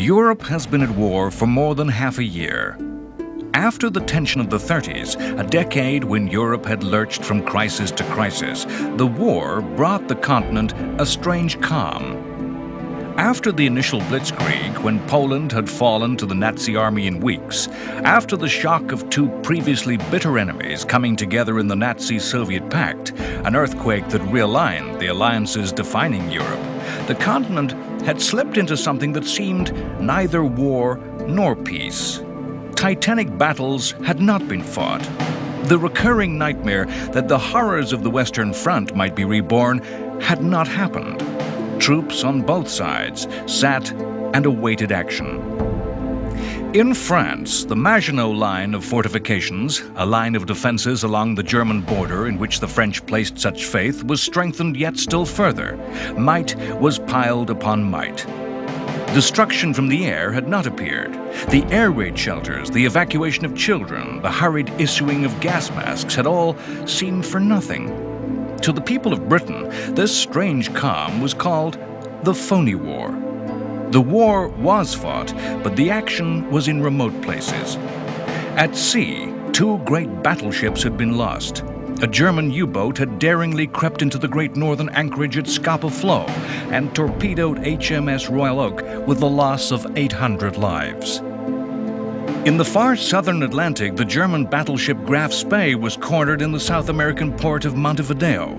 Europe has been at war for more than half a year. After the tension of the 30s, a decade when Europe had lurched from crisis to crisis, the war brought the continent a strange calm. After the initial blitzkrieg, when Poland had fallen to the Nazi army in weeks, after the shock of two previously bitter enemies coming together in the Nazi-Soviet pact, an earthquake that realigned the alliances defining Europe, the continent had slipped into something that seemed neither war nor peace. Titanic battles had not been fought. The recurring nightmare that the horrors of the Western Front might be reborn had not happened. Troops on both sides sat and awaited action. In France, the Maginot Line of fortifications, a line of defenses along the German border in which the French placed such faith, was strengthened yet still further. Might was piled upon might. Destruction from the air had not appeared. The air raid shelters, the evacuation of children, the hurried issuing of gas masks had all seemed for nothing. To the people of Britain, this strange calm was called the phony war. The war was fought, but the action was in remote places. At sea, two great battleships had been lost. A German U-boat had daringly crept into the great northern anchorage at Scapa Flow and torpedoed HMS Royal Oak with the loss of 800 lives. In the far southern Atlantic, the German battleship Graf Spee was cornered in the South American port of Montevideo.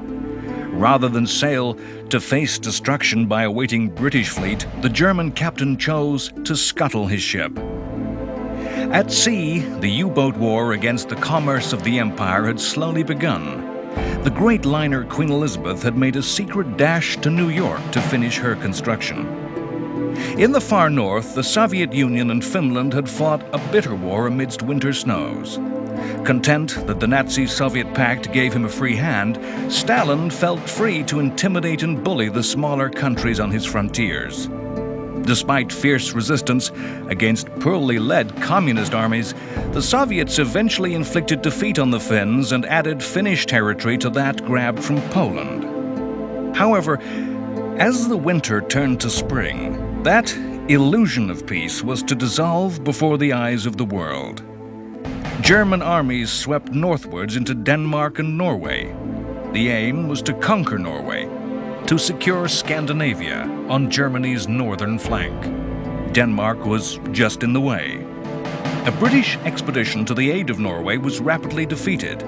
Rather than sail to face destruction by a waiting British fleet, the German captain chose to scuttle his ship. At sea, the U-boat war against the commerce of the empire had slowly begun. The great liner Queen Elizabeth had made a secret dash to New York to finish her construction. In the far north, the Soviet Union and Finland had fought a bitter war amidst winter snows. Content that the Nazi-Soviet pact gave him a free hand, Stalin felt free to intimidate and bully the smaller countries on his frontiers. Despite fierce resistance against poorly led communist armies, the Soviets eventually inflicted defeat on the Finns and added Finnish territory to that grabbed from Poland. However, as the winter turned to spring, that illusion of peace was to dissolve before the eyes of the world. German armies swept northwards into Denmark and Norway. The aim was to conquer Norway, to secure Scandinavia on Germany's northern flank. Denmark was just in the way. A British expedition to the aid of Norway was rapidly defeated,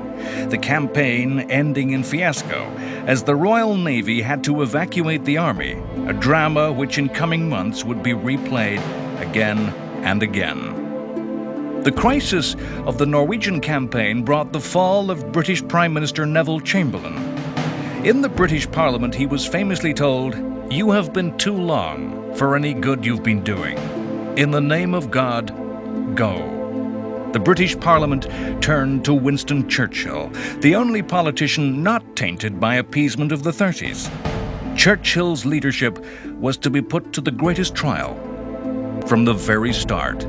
the campaign ending in fiasco as the Royal Navy had to evacuate the army, a drama which in coming months would be replayed again and again. The crisis of the Norwegian campaign brought the fall of British Prime Minister Neville Chamberlain. In the British Parliament, he was famously told, "You have been too long for any good you've been doing. In the name of God, go." The British Parliament turned to Winston Churchill, the only politician not tainted by appeasement of the 30s. Churchill's leadership was to be put to the greatest trial from the very start.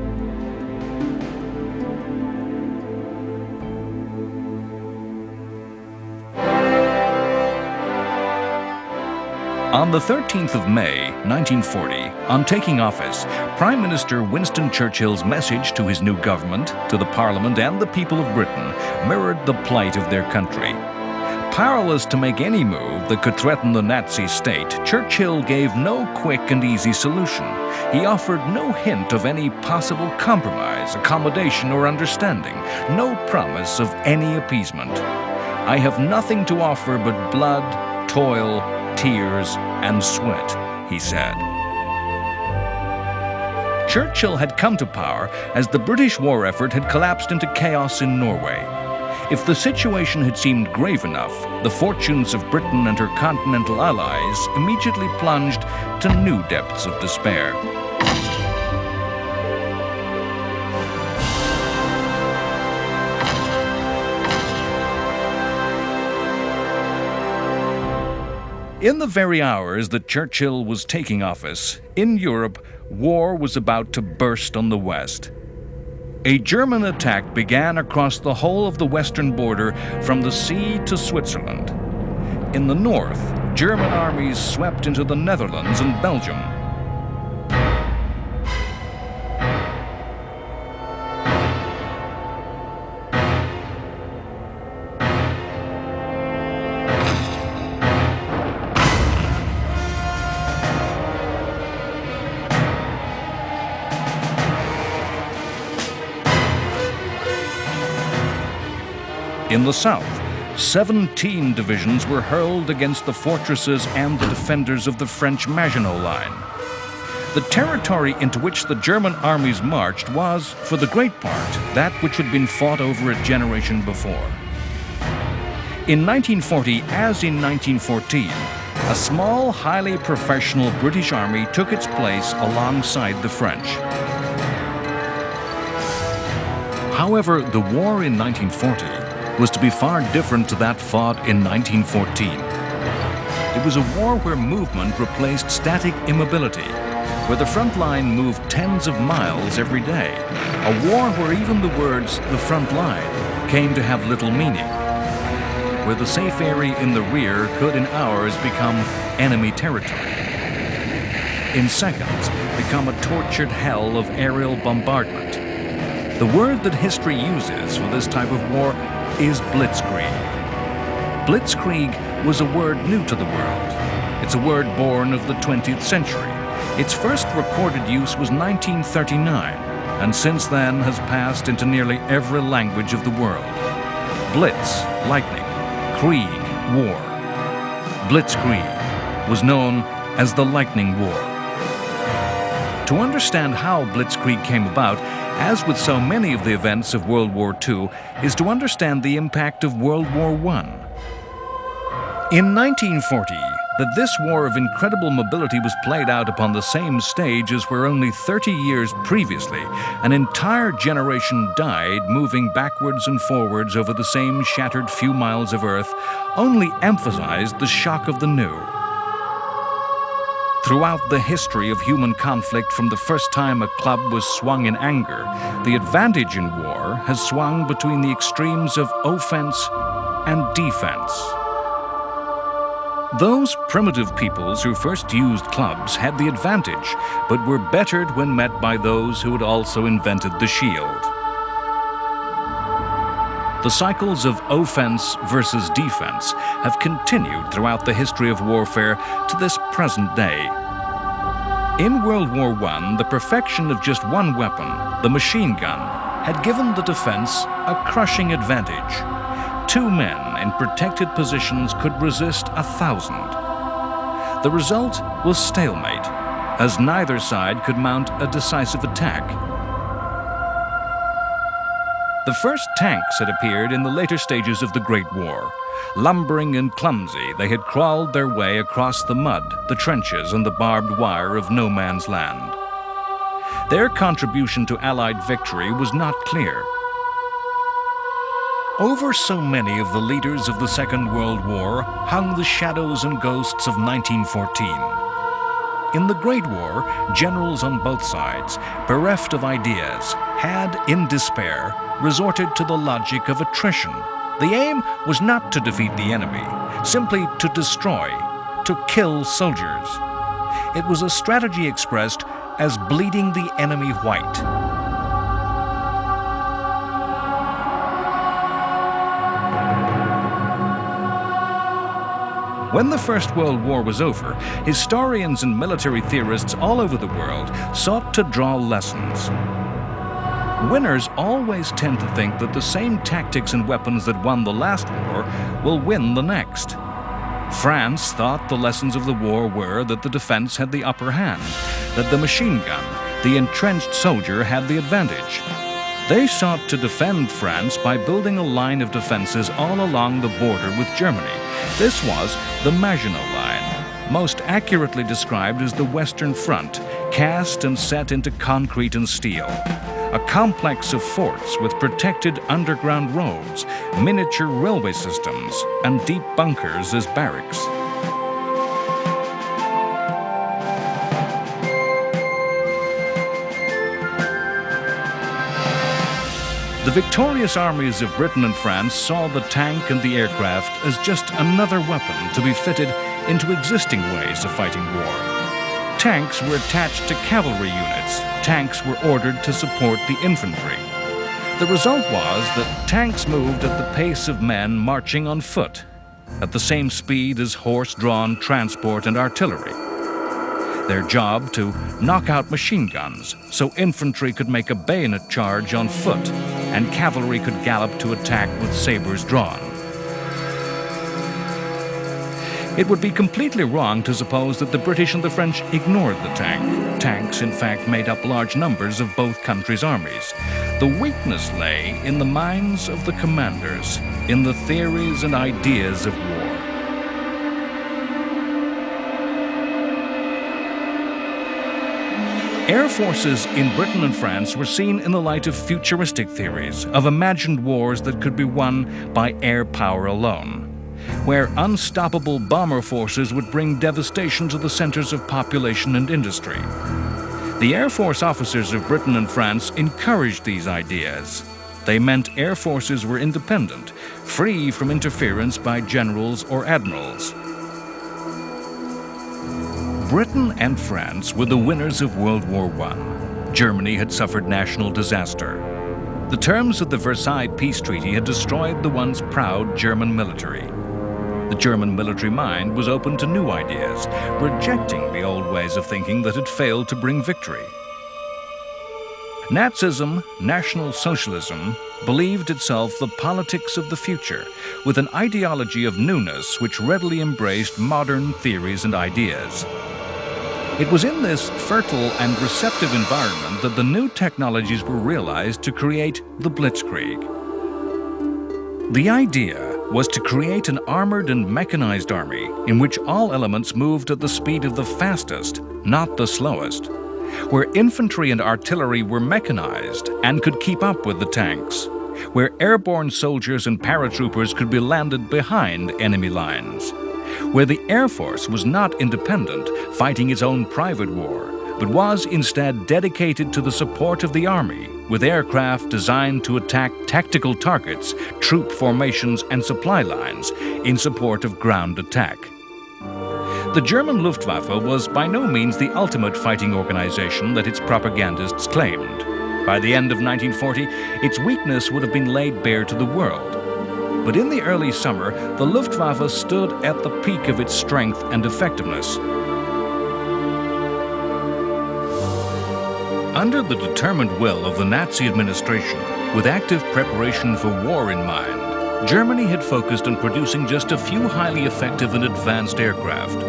On the 13th of May, 1940, on taking office, Prime Minister Winston Churchill's message to his new government, to the Parliament and the people of Britain mirrored the plight of their country. Powerless to make any move that could threaten the Nazi state, Churchill gave no quick and easy solution. He offered no hint of any possible compromise, accommodation, or understanding, no promise of any appeasement. "I have nothing to offer but blood, toil, tears, and sweat," he said. Churchill had come to power as the British war effort had collapsed into chaos in Norway. If the situation had seemed grave enough, the fortunes of Britain and her continental allies immediately plunged to new depths of despair. In the very hours that Churchill was taking office, in Europe, war was about to burst on the West. A German attack began across the whole of the western border from the sea to Switzerland. In the north, German armies swept into the Netherlands and Belgium. In the south, 17 divisions were hurled against the fortresses and the defenders of the French Maginot Line. The territory into which the German armies marched was, for the great part, that which had been fought over a generation before. In 1940, as in 1914, a small, highly professional British army took its place alongside the French. However, the war in 1940 was to be far different to that fought in 1914. It was a war where movement replaced static immobility, where the front line moved tens of miles every day, a war where even the words "the front line" came to have little meaning, where the safe area in the rear could in hours become enemy territory, in seconds become a tortured hell of aerial bombardment. The word that history uses for this type of war is blitzkrieg. Blitzkrieg was a word new to the world. It's a word born of the 20th century. Its first recorded use was 1939, and since then has passed into nearly every language of the world. Blitz, lightning. Krieg, war. Blitzkrieg was known as the Lightning War. To understand how Blitzkrieg came about, as with so many of the events of World War II, is to understand the impact of World War I. In 1940, that this war of incredible mobility was played out upon the same stage as where only 30 years previously an entire generation died moving backwards and forwards over the same shattered few miles of earth, only emphasized the shock of the new. Throughout the history of human conflict, from the first time a club was swung in anger, the advantage in war has swung between the extremes of offense and defense. Those primitive peoples who first used clubs had the advantage, but were bettered when met by those who had also invented the shield. The cycles of offense versus defense have continued throughout the history of warfare to this present day. In World War I, the perfection of just one weapon, the machine gun, had given the defense a crushing advantage. 2 men in protected positions could resist 1,000. The result was stalemate, as neither side could mount a decisive attack. The first tanks had appeared in the later stages of the Great War. Lumbering and clumsy, they had crawled their way across the mud, the trenches, and the barbed wire of no man's land. Their contribution to Allied victory was not clear. Over so many of the leaders of the Second World War hung the shadows and ghosts of 1914. In the Great War, generals on both sides, bereft of ideas, had, in despair, resorted to the logic of attrition. The aim was not to defeat the enemy, simply to destroy, to kill soldiers. It was a strategy expressed as bleeding the enemy white. When the First World War was over, historians and military theorists all over the world sought to draw lessons. Winners always tend to think that the same tactics and weapons that won the last war will win the next. France thought the lessons of the war were that the defense had the upper hand, that the machine gun, the entrenched soldier, had the advantage. They sought to defend France by building a line of defenses all along the border with Germany. This was the Maginot Line, most accurately described as the Western Front, cast and set into concrete and steel. A complex of forts with protected underground roads, miniature railway systems, and deep bunkers as barracks. The victorious armies of Britain and France saw the tank and the aircraft as just another weapon to be fitted into existing ways of fighting war. Tanks were attached to cavalry units. Tanks were ordered to support the infantry. The result was that tanks moved at the pace of men marching on foot, at the same speed as horse-drawn transport and artillery. Their job to knock out machine guns so infantry could make a bayonet charge on foot and cavalry could gallop to attack with sabers drawn. It would be completely wrong to suppose that the British and the French ignored the tank. Tanks, in fact, made up large numbers of both countries' armies. The weakness lay in the minds of the commanders, in the theories and ideas of war. Air forces in Britain and France were seen in the light of futuristic theories, of imagined wars that could be won by air power alone, where unstoppable bomber forces would bring devastation to the centers of population and industry. The Air Force officers of Britain and France encouraged these ideas. They meant air forces were independent, free from interference by generals or admirals. Britain and France were the winners of World War I. Germany had suffered national disaster. The terms of the Versailles Peace Treaty had destroyed the once proud German military. The German military mind was open to new ideas, rejecting the old ways of thinking that had failed to bring victory. Nazism, National Socialism, believed itself the politics of the future, with an ideology of newness which readily embraced modern theories and ideas. It was in this fertile and receptive environment that the new technologies were realized to create the Blitzkrieg. The idea was to create an armored and mechanized army in which all elements moved at the speed of the fastest, not the slowest, where infantry and artillery were mechanized and could keep up with the tanks, where airborne soldiers and paratroopers could be landed behind enemy lines, where the Air Force was not independent, fighting its own private war, but was instead dedicated to the support of the Army, with aircraft designed to attack tactical targets, troop formations, and supply lines in support of ground attack. The German Luftwaffe was by no means the ultimate fighting organization that its propagandists claimed. By the end of 1940, its weakness would have been laid bare to the world. But in the early summer, the Luftwaffe stood at the peak of its strength and effectiveness. Under the determined will of the Nazi administration, with active preparation for war in mind, Germany had focused on producing just a few highly effective and advanced aircraft.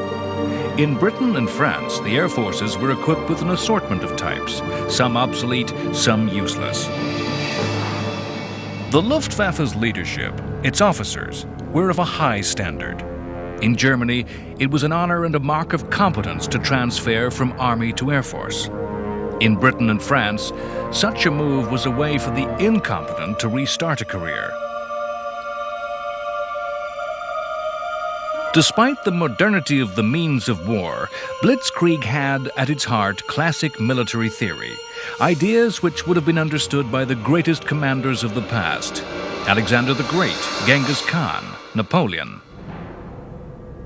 In Britain and France, the air forces were equipped with an assortment of types, some obsolete, some useless. The Luftwaffe's leadership, its officers, were of a high standard. In Germany, it was an honor and a mark of competence to transfer from army to air force. In Britain and France, such a move was a way for the incompetent to restart a career. Despite the modernity of the means of war, Blitzkrieg had at its heart classic military theory, ideas which would have been understood by the greatest commanders of the past: Alexander the Great, Genghis Khan, Napoleon.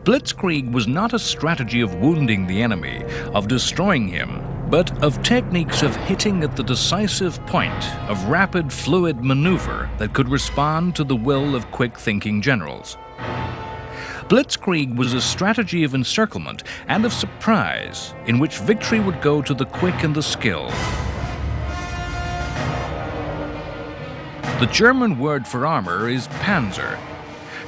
Blitzkrieg was not a strategy of wounding the enemy, of destroying him, but of techniques of hitting at the decisive point of rapid, fluid maneuver that could respond to the will of quick-thinking generals. Blitzkrieg was a strategy of encirclement and of surprise, in which victory would go to the quick and the skilled. The German word for armor is Panzer.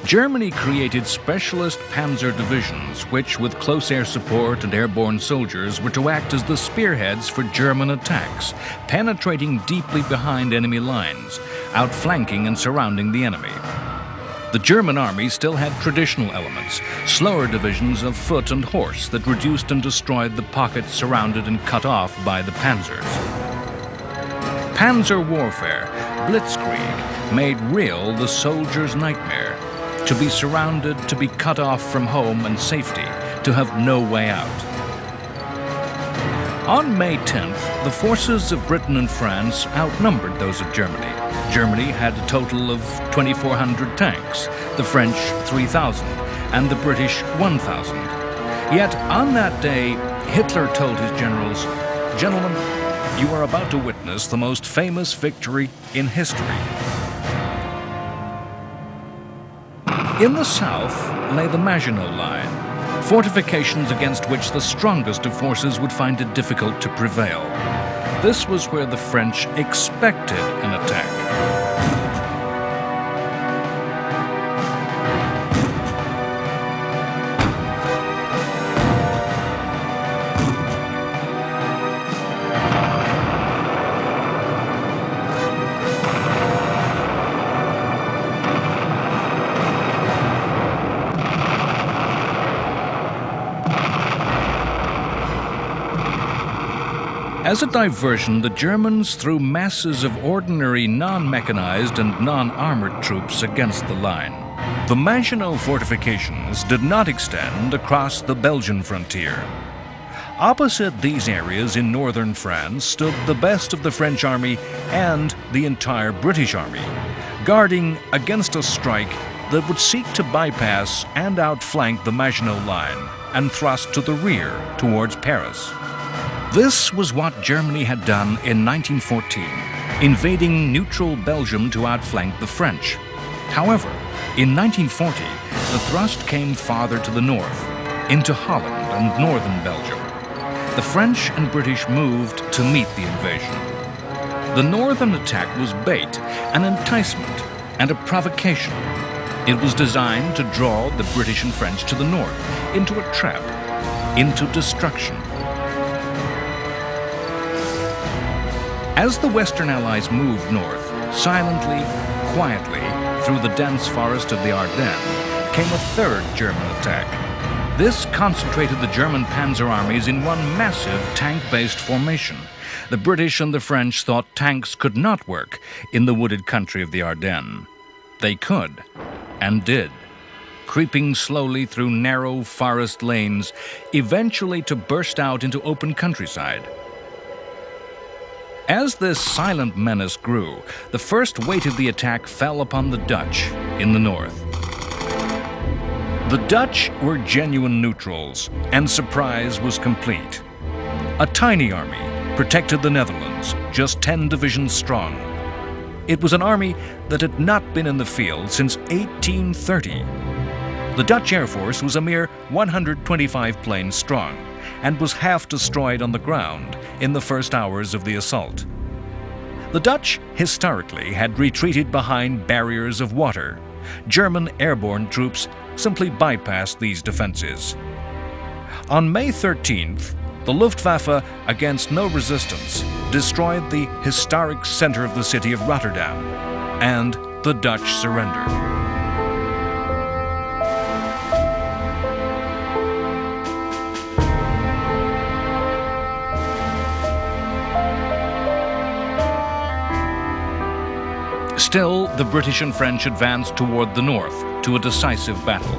Germany created specialist panzer divisions which, with close air support and airborne soldiers, were to act as the spearheads for German attacks, penetrating deeply behind enemy lines, outflanking and surrounding the enemy. The German army still had traditional elements, slower divisions of foot and horse that reduced and destroyed the pockets surrounded and cut off by the panzers. Panzer warfare, Blitzkrieg, made real the soldier's nightmare: to be surrounded, to be cut off from home and safety, to have no way out. On May 10th, the forces of Britain and France outnumbered those of Germany. Germany had a total of 2,400 tanks, the French 3,000, and the British 1,000. Yet on that day, Hitler told his generals, "Gentlemen, you are about to witness the most famous victory in history." In the south lay the Maginot Line, fortifications against which the strongest of forces would find it difficult to prevail. This was where the French expected an attack. As a diversion, the Germans threw masses of ordinary non-mechanized and non-armored troops against the line. The Maginot fortifications did not extend across the Belgian frontier. Opposite these areas in northern France stood the best of the French army and the entire British army, guarding against a strike that would seek to bypass and outflank the Maginot line and thrust to the rear towards Paris. This was what Germany had done in 1914, invading neutral Belgium to outflank the French. However, in 1940, the thrust came farther to the north, into Holland and northern Belgium. The French and British moved to meet the invasion. The northern attack was bait, an enticement, and a provocation. It was designed to draw the British and French to the north, into a trap, into destruction. As the Western Allies moved north, silently, quietly, through the dense forest of the Ardennes, came a third German attack. This concentrated the German panzer armies in one massive tank-based formation. The British and the French thought tanks could not work in the wooded country of the Ardennes. They could, and did, creeping slowly through narrow forest lanes, eventually to burst out into open countryside. As this silent menace grew, the first weight of the attack fell upon the Dutch in the north. The Dutch were genuine neutrals, and surprise was complete. A tiny army protected the Netherlands, just 10 divisions strong. It was an army that had not been in the field since 1830. The Dutch Air Force was a mere 125 planes strong, and was half destroyed on the ground in the first hours of the assault. The Dutch historically had retreated behind barriers of water. German airborne troops simply bypassed these defenses. On May 13th, the Luftwaffe, against no resistance, destroyed the historic center of the city of Rotterdam, and the Dutch surrendered. Still, the British and French advanced toward the north to a decisive battle.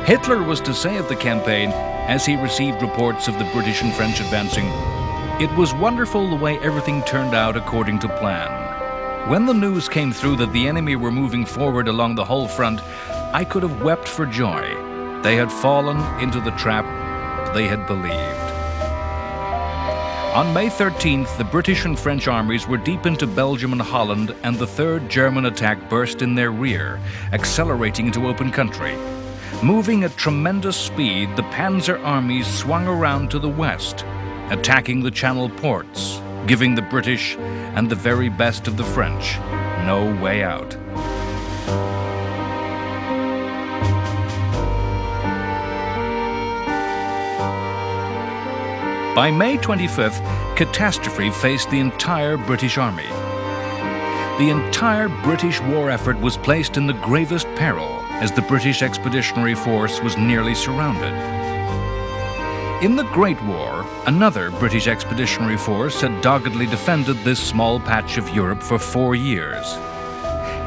Hitler was to say of the campaign, as he received reports of the British and French advancing, "It was wonderful the way everything turned out according to plan. When the news came through that the enemy were moving forward along the whole front, I could have wept for joy. They had fallen into the trap they had believed." On May 13th, the British and French armies were deep into Belgium and Holland, and the third German attack burst in their rear, accelerating into open country. Moving at tremendous speed, the panzer armies swung around to the west, attacking the Channel ports, giving the British and the very best of the French no way out. By May 25th, catastrophe faced the entire British army. The entire British war effort was placed in the gravest peril as the British Expeditionary Force was nearly surrounded. In the Great War, another British Expeditionary Force had doggedly defended this small patch of Europe for 4 years.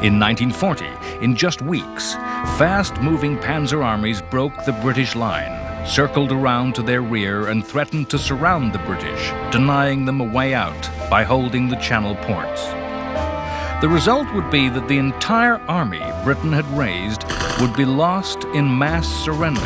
In 1940, in just weeks, fast-moving panzer armies broke the British line, circled around to their rear, and threatened to surround the British, denying them a way out by holding the Channel ports. The result would be that the entire army Britain had raised would be lost in mass surrender.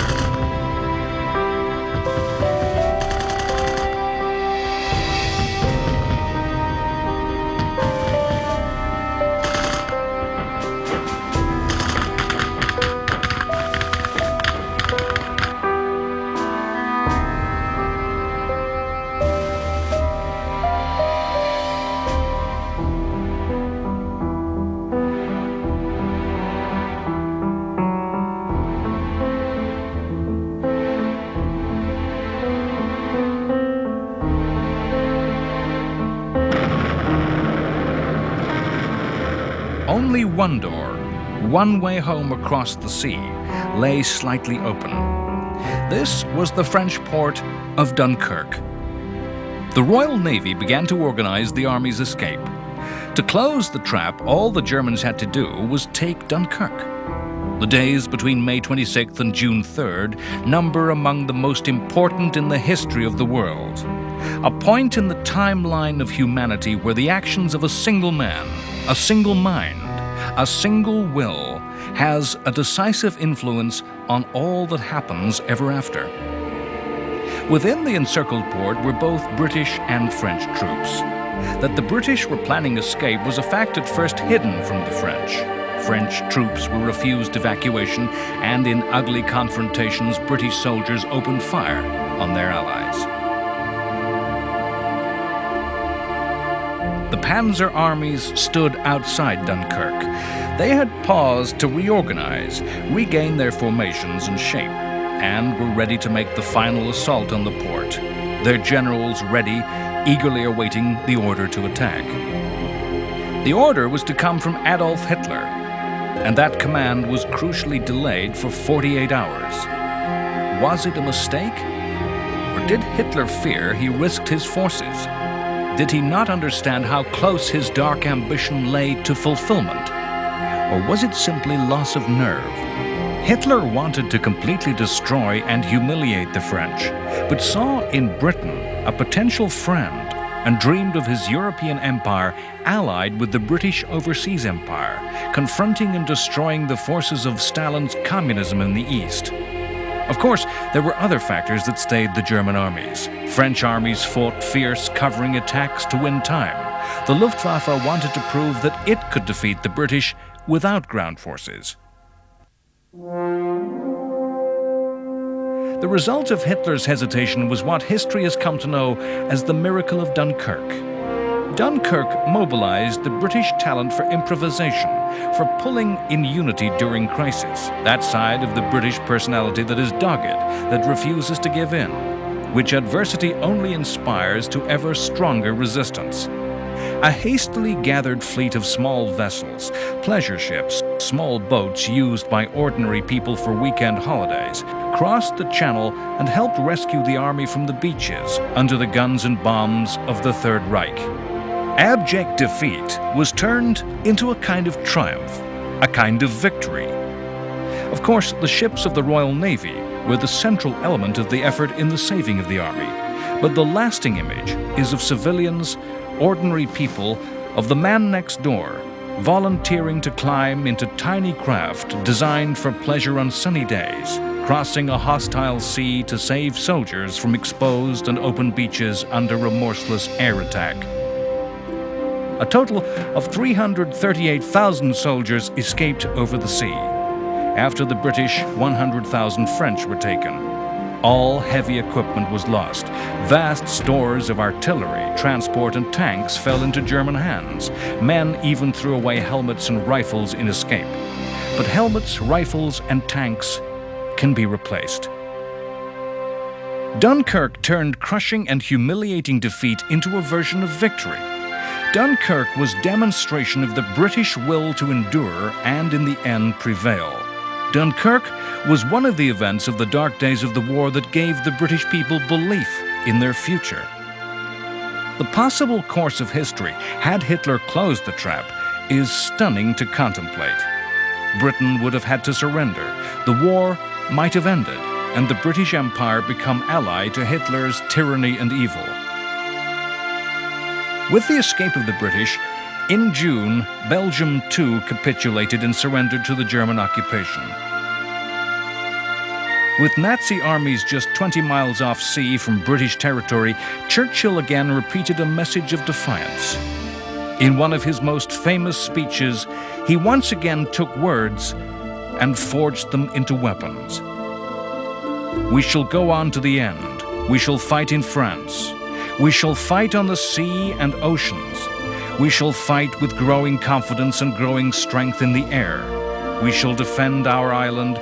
only one door, one way home across the sea, lay slightly open. This was the French port of Dunkirk. The Royal Navy began to organize the army's escape. To close the trap, all the Germans had to do was take Dunkirk. The days between May 26th and June 3rd number among the most important in the history of the world. A point in the timeline of humanity where the actions of a single man, a single mind, a single will has a decisive influence on all that happens ever after. Within the encircled port were both British and French troops. That the British were planning escape was a fact at first hidden from the French. French troops were refused evacuation, and in ugly confrontations, British soldiers opened fire on their allies. The Panzer armies stood outside Dunkirk. They had paused to reorganize, regain their formations and shape, and were ready to make the final assault on the port, their generals ready, eagerly awaiting the order to attack. The order was to come from Adolf Hitler, and that command was crucially delayed for 48 hours. Was it a mistake? Or did Hitler fear he risked his forces? Did he not understand how close his dark ambition lay to fulfillment? Or was it simply loss of nerve? Hitler wanted to completely destroy and humiliate the French, but saw in Britain a potential friend and dreamed of his European empire allied with the British Overseas Empire, confronting and destroying the forces of Stalin's communism in the East. Of course, there were other factors that stayed the German armies. French armies fought fierce, covering attacks to win time. The Luftwaffe wanted to prove that it could defeat the British without ground forces. The result of Hitler's hesitation was what history has come to know as the Miracle of Dunkirk. Dunkirk mobilized the British talent for improvisation, for pulling in unity during crisis, that side of the British personality that is dogged, that refuses to give in, which adversity only inspires to ever stronger resistance. A hastily gathered fleet of small vessels, pleasure ships, small boats used by ordinary people for weekend holidays, crossed the channel and helped rescue the army from the beaches under the guns and bombs of the Third Reich. Abject defeat was turned into a kind of triumph, a kind of victory. Of course, the ships of the Royal Navy were the central element of the effort in the saving of the army, but the lasting image is of civilians, ordinary people, of the man next door, volunteering to climb into tiny craft designed for pleasure on sunny days, crossing a hostile sea to save soldiers from exposed and open beaches under remorseless air attack. A total of 338,000 soldiers escaped over the sea. After the British, 100,000 French were taken. All heavy equipment was lost. Vast stores of artillery, transport, and tanks fell into German hands. Men even threw away helmets and rifles in escape. But helmets, rifles, and tanks can be replaced. Dunkirk turned crushing and humiliating defeat into a version of victory. Dunkirk was demonstration of the British will to endure and in the end prevail. Dunkirk was one of the events of the dark days of the war that gave the British people belief in their future. The possible course of history, had Hitler closed the trap, is stunning to contemplate. Britain would have had to surrender. The war might have ended, and the British Empire become ally to Hitler's tyranny and evil. With the escape of the British, in June, Belgium too capitulated and surrendered to the German occupation. With Nazi armies just 20 miles off sea from British territory, Churchill again repeated a message of defiance. In one of his most famous speeches, he once again took words and forged them into weapons. We shall go on to the end. We shall fight in France. We shall fight on the sea and oceans. We shall fight with growing confidence and growing strength in the air. We shall defend our island,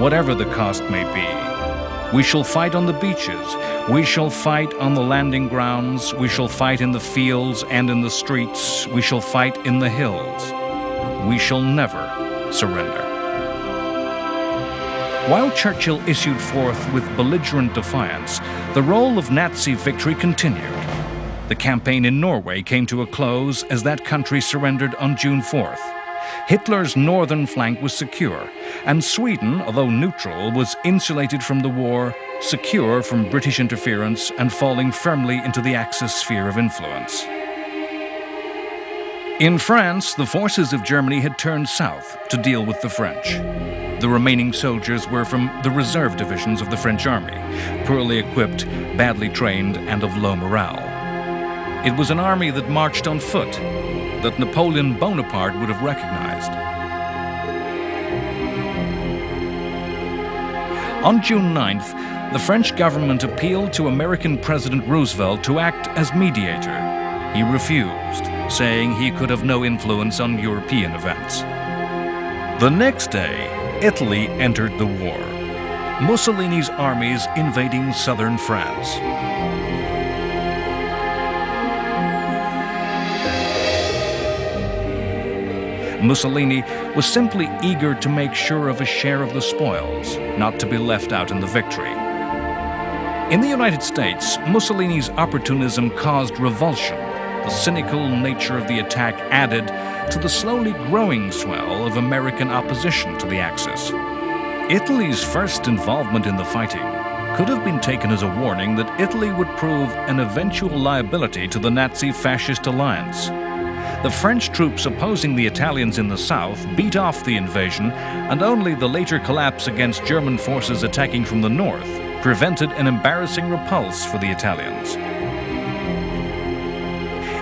whatever the cost may be. We shall fight on the beaches. We shall fight on the landing grounds. We shall fight in the fields and in the streets. We shall fight in the hills. "We shall never surrender." While Churchill issued forth with belligerent defiance, the role of Nazi victory continued. The campaign in Norway came to a close as that country surrendered on June 4th. Hitler's northern flank was secure, and Sweden, although neutral, was insulated from the war, secure from British interference, and falling firmly into the Axis sphere of influence. In France, the forces of Germany had turned south to deal with the French. The remaining soldiers were from the reserve divisions of the French army, poorly equipped, badly trained, and of low morale. It was an army that marched on foot, that Napoleon Bonaparte would have recognized. On June 9th, the French government appealed to American President Roosevelt to act as mediator. He refused, saying he could have no influence on European events. The next day, Italy entered the war, Mussolini's armies invading southern France. Mussolini was simply eager to make sure of a share of the spoils, not to be left out in the victory. In the United States, Mussolini's opportunism caused revulsion. The cynical nature of the attack added to the slowly growing swell of American opposition to the Axis. Italy's first involvement in the fighting could have been taken as a warning that Italy would prove an eventual liability to the Nazi-fascist alliance. The French troops opposing the Italians in the south beat off the invasion, and only the later collapse against German forces attacking from the north prevented an embarrassing repulse for the Italians.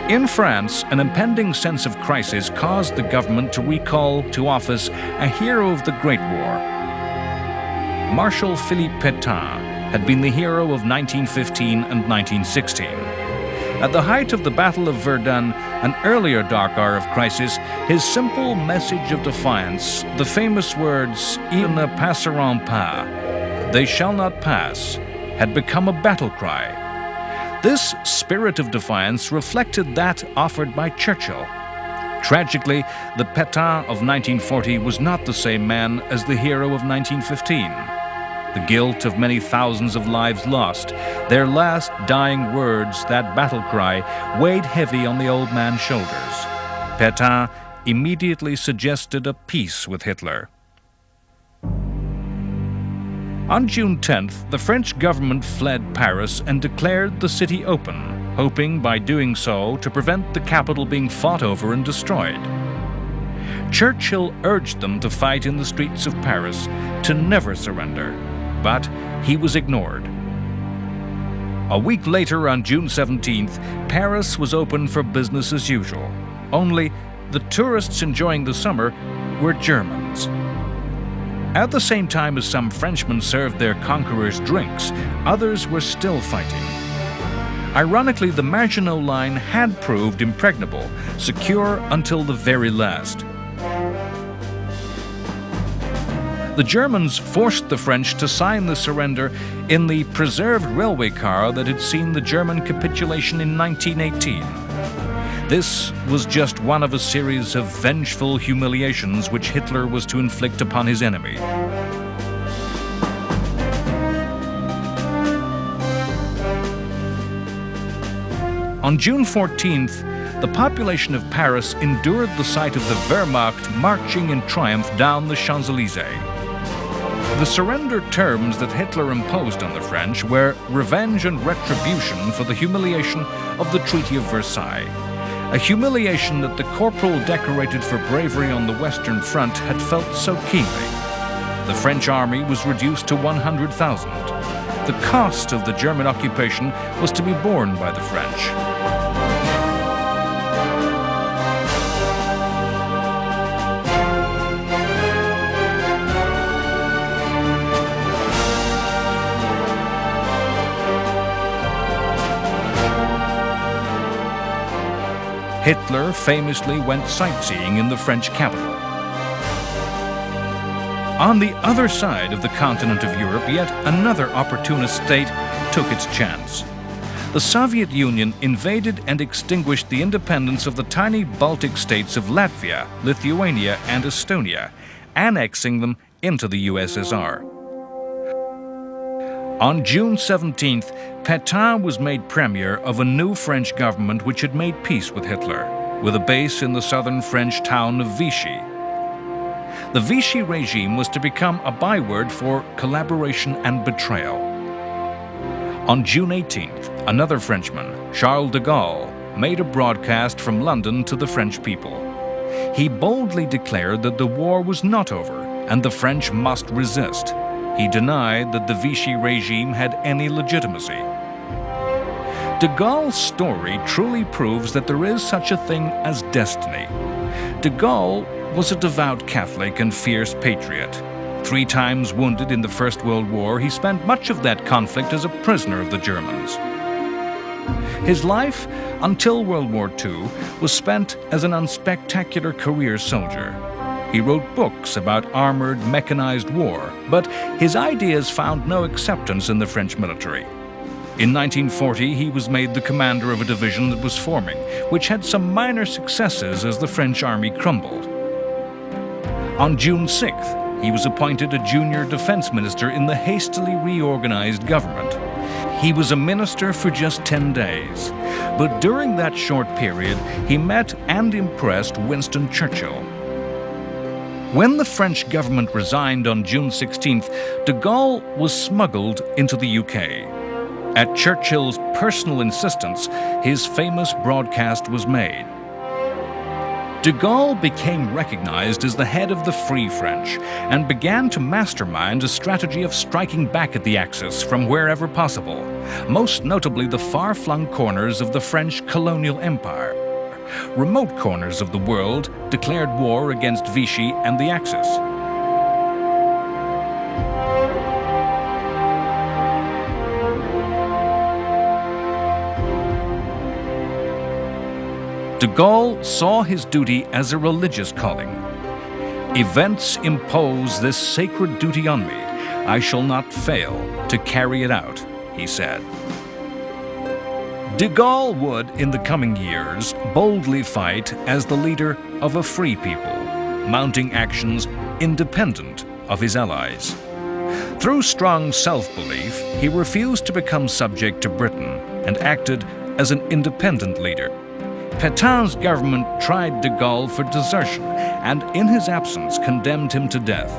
In France, an impending sense of crisis caused the government to recall to office a hero of the Great War. Marshal Philippe Pétain had been the hero of 1915 and 1916. At the height of the Battle of Verdun, an earlier dark hour of crisis, his simple message of defiance, the famous words, "Ils ne passeront pas," "They shall not pass," had become a battle cry. This spirit of defiance reflected that offered by Churchill. Tragically, the Pétain of 1940 was not the same man as the hero of 1915. The guilt of many thousands of lives lost, their last dying words, that battle cry, weighed heavy on the old man's shoulders. Pétain immediately suggested a peace with Hitler. On June 10th, the French government fled Paris and declared the city open, hoping by doing so to prevent the capital being fought over and destroyed. Churchill urged them to fight in the streets of Paris, to never surrender, but he was ignored. A week later, on June 17th, Paris was open for business as usual. Only the tourists enjoying the summer were Germans. At the same time as some Frenchmen served their conquerors drinks, others were still fighting. Ironically, the Maginot Line had proved impregnable, secure until the very last. The Germans forced the French to sign the surrender in the preserved railway car that had seen the German capitulation in 1918. This was just one of a series of vengeful humiliations which Hitler was to inflict upon his enemy. On June 14th, the population of Paris endured the sight of the Wehrmacht marching in triumph down the Champs-Élysées. The surrender terms that Hitler imposed on the French were revenge and retribution for the humiliation of the Treaty of Versailles. A humiliation that the corporal decorated for bravery on the Western Front had felt so keenly. The French army was reduced to 100,000. The cost of the German occupation was to be borne by the French. Hitler famously went sightseeing in the French capital. On the other side of the continent of Europe, yet another opportunist state took its chance. the Soviet Union invaded and extinguished the independence of the tiny Baltic states of Latvia, Lithuania, and Estonia, annexing them into the USSR. On June 17th, Pétain was made premier of a new French government which had made peace with Hitler, with a base in the southern French town of Vichy. The Vichy regime was to become a byword for collaboration and betrayal. On June 18th, another Frenchman, Charles de Gaulle, made a broadcast from London to the French people. He boldly declared that the war was not over and the French must resist. He denied that the Vichy regime had any legitimacy. De Gaulle's story truly proves that there is such a thing as destiny. De Gaulle was a devout Catholic and fierce patriot. 3 times wounded in the First World War, he spent much of that conflict as a prisoner of the Germans. His life, until World War II, was spent as an unspectacular career soldier. He wrote books about armored, mechanized war, but his ideas found no acceptance in the French military. In 1940, he was made the commander of a division that was forming, which had some minor successes as the French army crumbled. On June 6th, he was appointed a junior defense minister in the hastily reorganized government. He was a minister for just 10 days, but during that short period, he met and impressed Winston Churchill. When the French government resigned on June 16th, de Gaulle was smuggled into the UK. At Churchill's personal insistence, his famous broadcast was made. De Gaulle became recognized as the head of the Free French and began to mastermind a strategy of striking back at the Axis from wherever possible, most notably the far-flung corners of the French colonial empire. Remote corners of the world declared war against Vichy and the Axis. De Gaulle saw his duty as a religious calling. "Events impose this sacred duty on me. I shall not fail to carry it out," he said. De Gaulle would, in the coming years, boldly fight as the leader of a free people, mounting actions independent of his allies. Through strong self-belief, he refused to become subject to Britain and acted as an independent leader. Pétain's government tried de Gaulle for desertion and, in his absence, condemned him to death.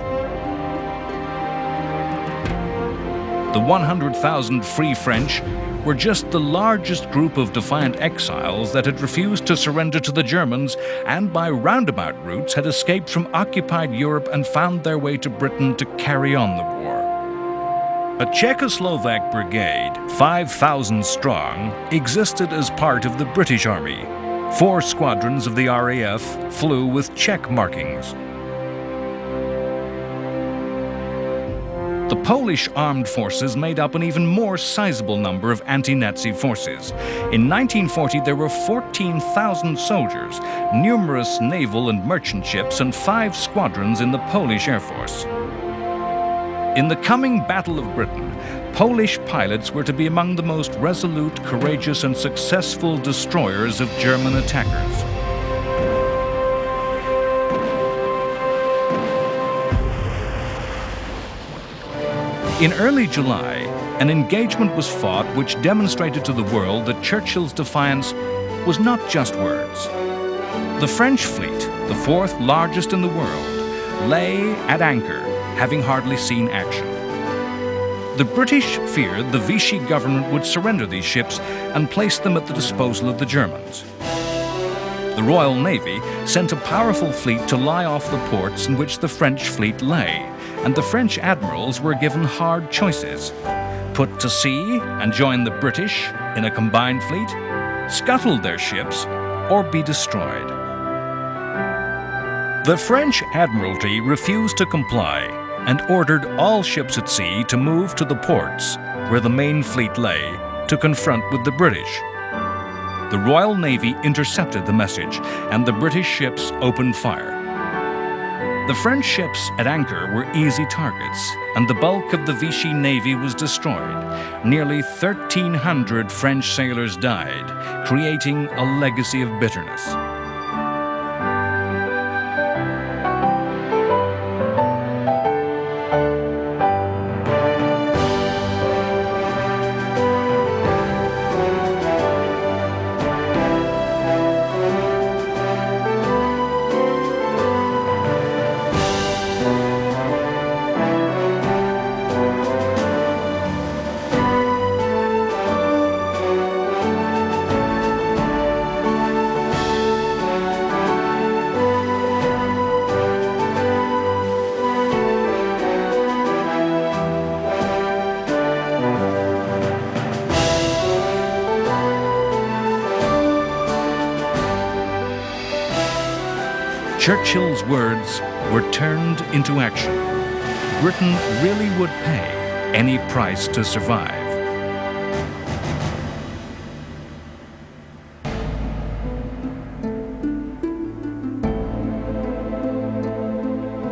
The 100,000 Free French were just the largest group of defiant exiles that had refused to surrender to the Germans and by roundabout routes had escaped from occupied Europe and found their way to Britain to carry on the war. A Czechoslovak brigade, 5,000 strong, existed as part of the British Army. 4 squadrons of the RAF flew with Czech markings. The Polish armed forces made up an even more sizable number of anti-Nazi forces. In 1940, there were 14,000 soldiers, numerous naval and merchant ships, and 5 squadrons in the Polish Air Force. In the coming Battle of Britain, Polish pilots were to be among the most resolute, courageous, and successful destroyers of German attackers. In early July, an engagement was fought which demonstrated to the world that Churchill's defiance was not just words. The French fleet, the 4th largest in the world, lay at anchor, having hardly seen action. The British feared the Vichy government would surrender these ships and place them at the disposal of the Germans. The Royal Navy sent a powerful fleet to lie off the ports in which the French fleet lay, and the French admirals were given hard choices: put to sea and join the British in a combined fleet, scuttle their ships, or be destroyed. The French Admiralty refused to comply and ordered all ships at sea to move to the ports where the main fleet lay to confront with the British. The Royal Navy intercepted the message, and the British ships opened fire. The French ships at anchor were easy targets, and the bulk of the Vichy navy was destroyed. Nearly 1,300 French sailors died, creating a legacy of bitterness. Churchill's words were turned into action. Britain really would pay any price to survive.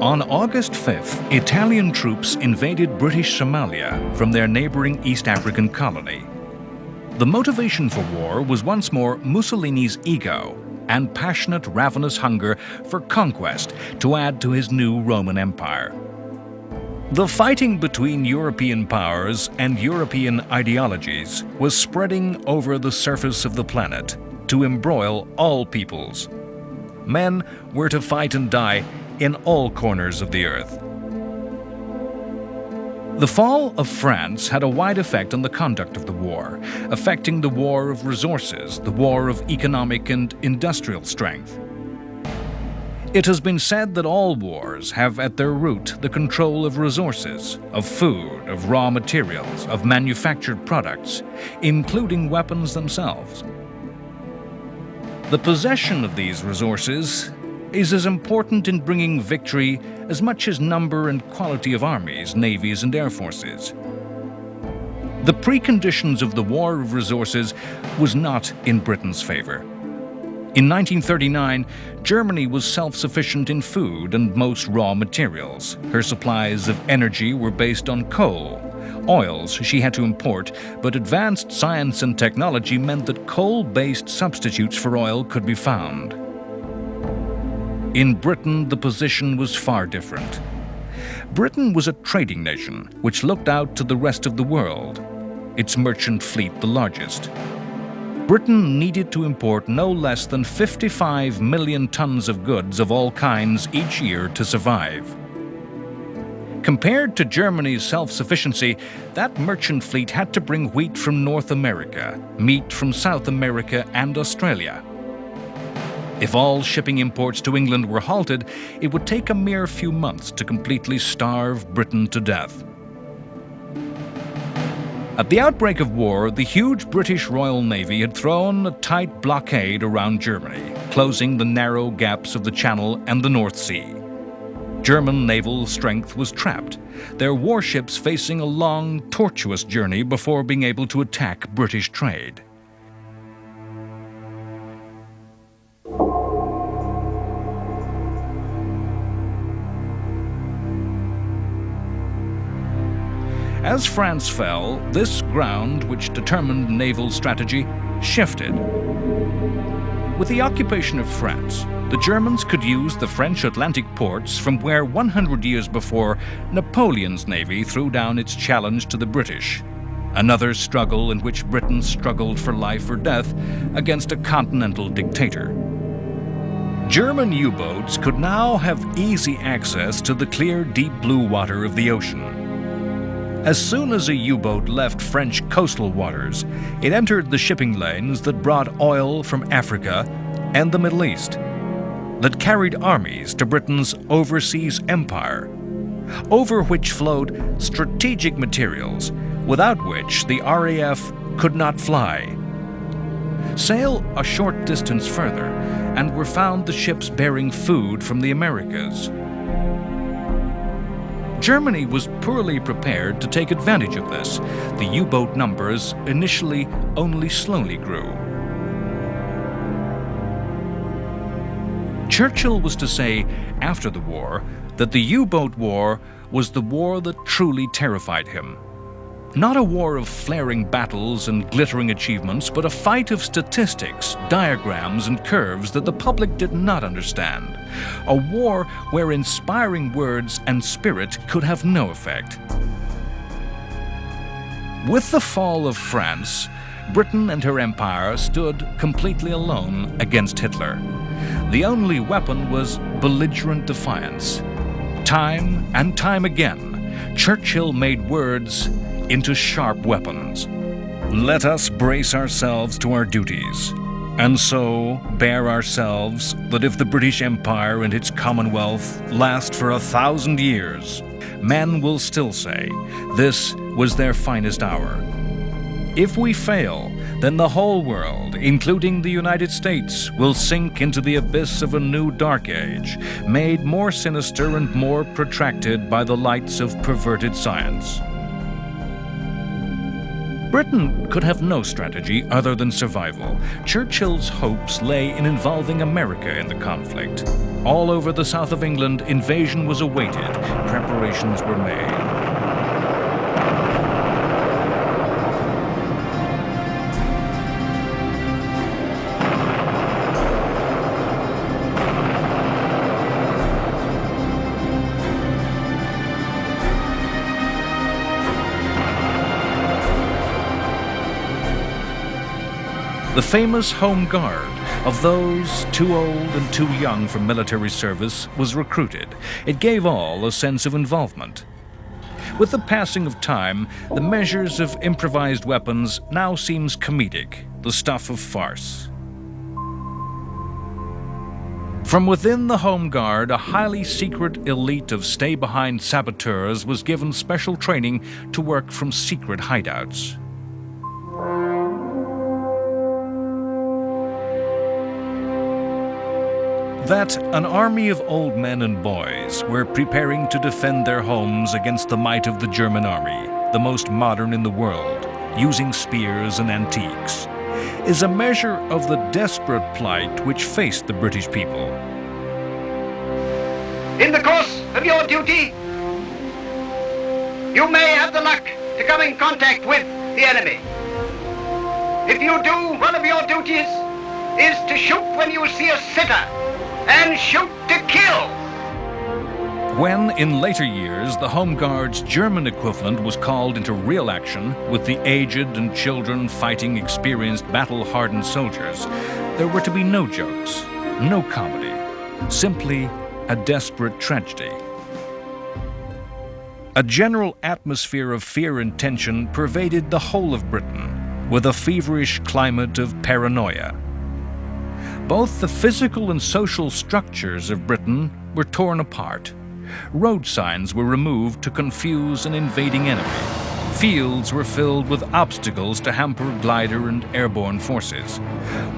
On August 5th, Italian troops invaded British Somalia from their neighboring East African colony. The motivation for war was once more Mussolini's ego and passionate, ravenous hunger for conquest to add to his new Roman Empire. The fighting between European powers and European ideologies was spreading over the surface of the planet to embroil all peoples. Men were to fight and die in all corners of the earth. The fall of France had a wide effect on the conduct of the war, affecting the war of resources, the war of economic and industrial strength. It has been said that all wars have at their root the control of resources, of food, of raw materials, of manufactured products, including weapons themselves. The possession of these resources is as important in bringing victory as much as number and quality of armies, navies, and air forces. The preconditions of the war of resources was not in Britain's favor. In 1939, Germany was self-sufficient in food and most raw materials. Her supplies of energy were based on coal. Oils she had to import, but advanced science and technology meant that coal-based substitutes for oil could be found. In Britain, the position was far different. Britain was a trading nation which looked out to the rest of the world, its merchant fleet the largest. Britain needed to import no less than 55 million tons of goods of all kinds each year to survive. Compared to Germany's self-sufficiency, that merchant fleet had to bring wheat from North America, meat from South America and Australia. If all shipping imports to England were halted, it would take a mere few months to completely starve Britain to death. At the outbreak of war, the huge British Royal Navy had thrown a tight blockade around Germany, closing the narrow gaps of the Channel and the North Sea. German naval strength was trapped, their warships facing a long, tortuous journey before being able to attack British trade. As France fell, this ground, which determined naval strategy, shifted. With the occupation of France, the Germans could use the French Atlantic ports from where 100 years before Napoleon's navy threw down its challenge to the British. Another struggle in which Britain struggled for life or death against a continental dictator. German U-boats could now have easy access to the clear, deep blue water of the ocean. As soon as a U-boat left French coastal waters, it entered the shipping lanes that brought oil from Africa and the Middle East, that carried armies to Britain's overseas empire, over which flowed strategic materials without which the RAF could not fly. Sail a short distance further, and were found the ships bearing food from the Americas. Germany was poorly prepared to take advantage of this. The U-boat numbers initially only slowly grew. Churchill was to say, after the war, that the U-boat war was the war that truly terrified him. Not a war of flaring battles and glittering achievements, but a fight of statistics, diagrams, and curves that the public did not understand. A war where inspiring words and spirit could have no effect. With the fall of France, Britain and her empire stood completely alone against Hitler. The only weapon was belligerent defiance. Time and time again, Churchill made words into sharp weapons. Let us brace ourselves to our duties, and so bear ourselves that if the British Empire and its Commonwealth last for 1,000 years, men will still say this was their finest hour. If we fail, then the whole world, including the United States, will sink into the abyss of a new dark age, made more sinister and more protracted by the lights of perverted science. Britain could have no strategy other than survival. Churchill's hopes lay in involving America in the conflict. All over the south of England, invasion was awaited. Preparations were made. The famous Home Guard of those too old and too young for military service was recruited. It gave all a sense of involvement. With the passing of time, the measures of improvised weapons now seems comedic, the stuff of farce. From within the Home Guard, a highly secret elite of stay-behind saboteurs was given special training to work from secret hideouts. That an army of old men and boys were preparing to defend their homes against the might of the German army, the most modern in the world, using spears and antiques, is a measure of the desperate plight which faced the British people. In the course of your duty, you may have the luck to come in contact with the enemy. If you do, one of your duties is to shoot when you see a sitter, and shoot to kill. When, in later years, the Home Guard's German equivalent was called into real action, with the aged and children fighting experienced battle-hardened soldiers, there were to be no jokes, no comedy, simply a desperate tragedy. A general atmosphere of fear and tension pervaded the whole of Britain, with a feverish climate of paranoia. Both the physical and social structures of Britain were torn apart. Road signs were removed to confuse an invading enemy. Fields were filled with obstacles to hamper glider and airborne forces.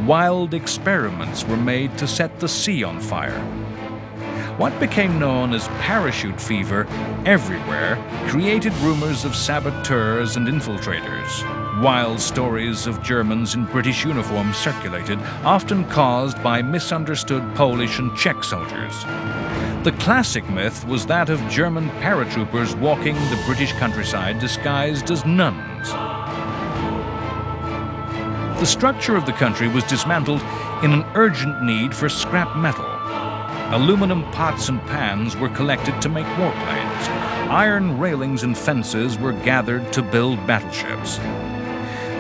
Wild experiments were made to set the sea on fire. What became known as parachute fever everywhere created rumors of saboteurs and infiltrators. Wild stories of Germans in British uniforms circulated, often caused by misunderstood Polish and Czech soldiers. The classic myth was that of German paratroopers walking the British countryside disguised as nuns. The structure of the country was dismantled in an urgent need for scrap metal. Aluminum pots and pans were collected to make warplanes. Iron railings and fences were gathered to build battleships.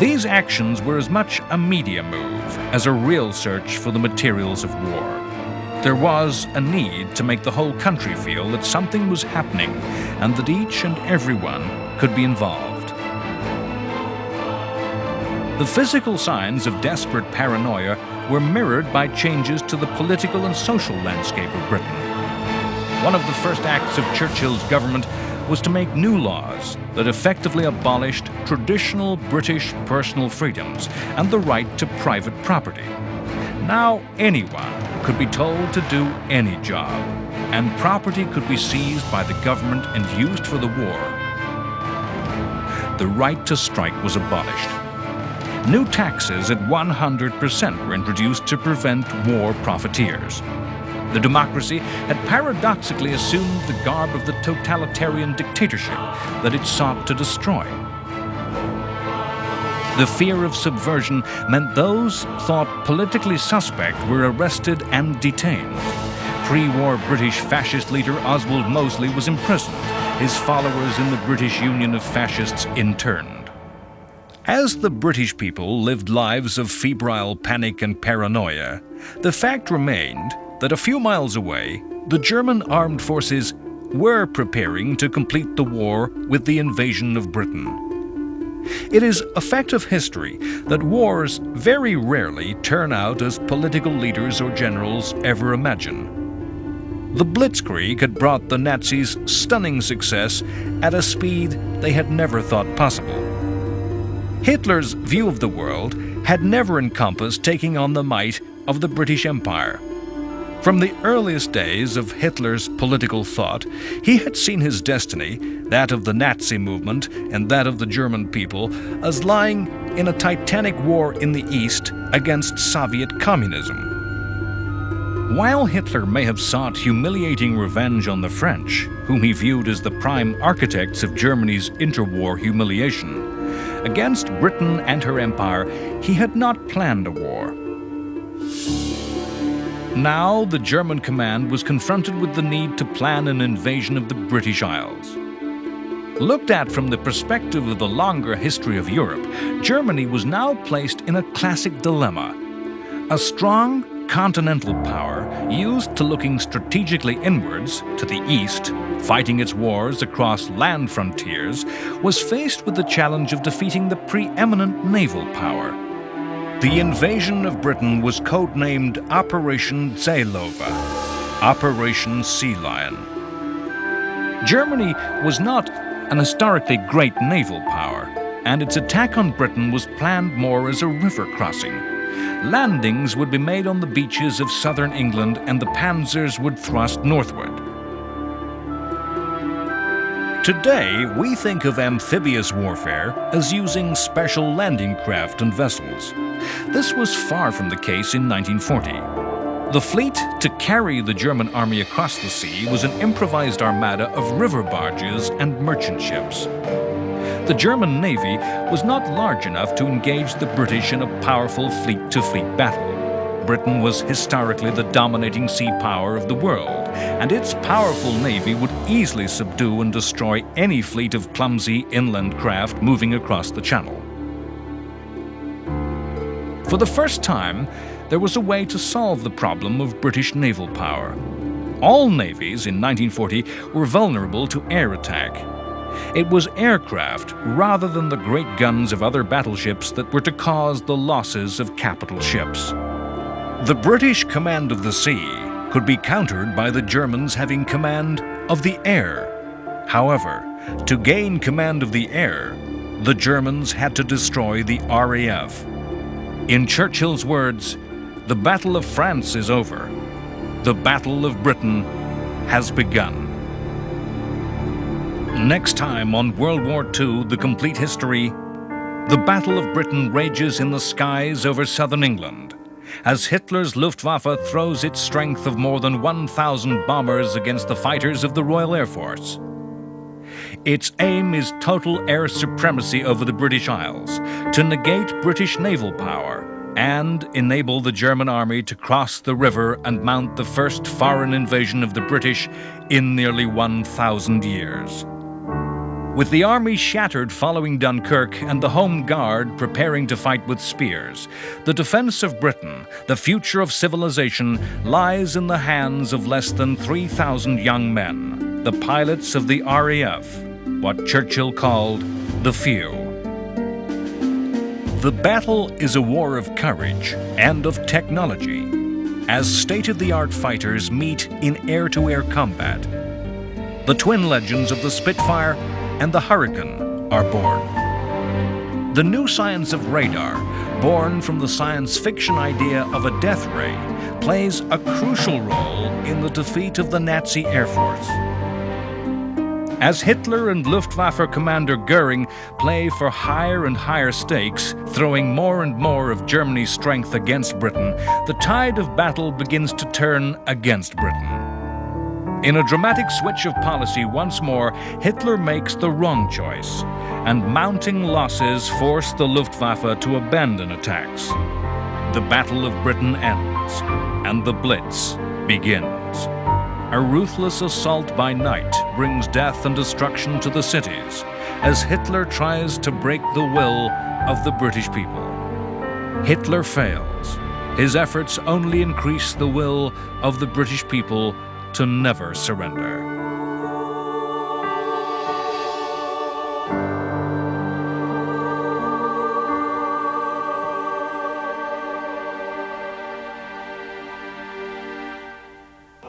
These actions were as much a media move as a real search for the materials of war. There was a need to make the whole country feel that something was happening and that each and everyone could be involved. The physical signs of desperate paranoia were mirrored by changes to the political and social landscape of Britain. One of the first acts of Churchill's government was to make new laws that effectively abolished traditional British personal freedoms and the right to private property. Now anyone could be told to do any job, and property could be seized by the government and used for the war. The right to strike was abolished. New taxes at 100% were introduced to prevent war profiteers. The democracy had paradoxically assumed the garb of the totalitarian dictatorship that it sought to destroy. The fear of subversion meant those thought politically suspect were arrested and detained. Pre-war British fascist leader Oswald Mosley was imprisoned, his followers in the British Union of Fascists interned. As the British people lived lives of febrile panic and paranoia, the fact remained that a few miles away, the German armed forces were preparing to complete the war with the invasion of Britain. It is a fact of history that wars very rarely turn out as political leaders or generals ever imagine. The Blitzkrieg had brought the Nazis stunning success at a speed they had never thought possible. Hitler's view of the world had never encompassed taking on the might of the British Empire. From the earliest days of Hitler's political thought, he had seen his destiny, that of the Nazi movement and that of the German people, as lying in a titanic war in the East against Soviet communism. While Hitler may have sought humiliating revenge on the French, whom he viewed as the prime architects of Germany's interwar humiliation, against Britain and her empire, he had not planned a war. Now, the German command was confronted with the need to plan an invasion of the British Isles. Looked at from the perspective of the longer history of Europe, Germany was now placed in a classic dilemma. A strong continental power, used to looking strategically inwards, to the east, fighting its wars across land frontiers, was faced with the challenge of defeating the preeminent naval power. The invasion of Britain was codenamed Operation Seelöwe, Operation Sea Lion. Germany was not an historically great naval power, and its attack on Britain was planned more as a river crossing. Landings would be made on the beaches of southern England, and the panzers would thrust northward. Today, we think of amphibious warfare as using special landing craft and vessels. This was far from the case in 1940. The fleet to carry the German army across the sea was an improvised armada of river barges and merchant ships. The German Navy was not large enough to engage the British in a powerful fleet-to-fleet battle. Britain was historically the dominating sea power of the world, and its powerful navy would easily subdue and destroy any fleet of clumsy inland craft moving across the Channel. For the first time, there was a way to solve the problem of British naval power. All navies in 1940 were vulnerable to air attack. It was aircraft rather than the great guns of other battleships that were to cause the losses of capital ships. The British command of the sea could be countered by the Germans having command of the air. However, to gain command of the air, the Germans had to destroy the RAF. In Churchill's words, "The Battle of France is over. The Battle of Britain has begun." Next time on World War II, The Complete History, the Battle of Britain rages in the skies over southern England, as Hitler's Luftwaffe throws its strength of more than 1,000 bombers against the fighters of the Royal Air Force. Its aim is total air supremacy over the British Isles, to negate British naval power, and enable the German army to cross the river and mount the first foreign invasion of the British in nearly 1,000 years. With the army shattered following Dunkirk and the Home Guard preparing to fight with spears, the defense of Britain, the future of civilization, lies in the hands of less than 3,000 young men, the pilots of the RAF, what Churchill called the few. The battle is a war of courage and of technology, as state-of-the-art fighters meet in air-to-air combat. The twin legends of the Spitfire and the Hurricane are born. The new science of radar, born from the science fiction idea of a death ray, plays a crucial role in the defeat of the Nazi Air Force. As Hitler and Luftwaffe commander Goering play for higher and higher stakes, throwing more and more of Germany's strength against Britain, the tide of battle begins to turn against Britain. In a dramatic switch of policy once more, Hitler makes the wrong choice, and mounting losses force the Luftwaffe to abandon attacks. The Battle of Britain ends, and the Blitz begins. A ruthless assault by night brings death and destruction to the cities as Hitler tries to break the will of the British people. Hitler fails. His efforts only increase the will of the British people to never surrender.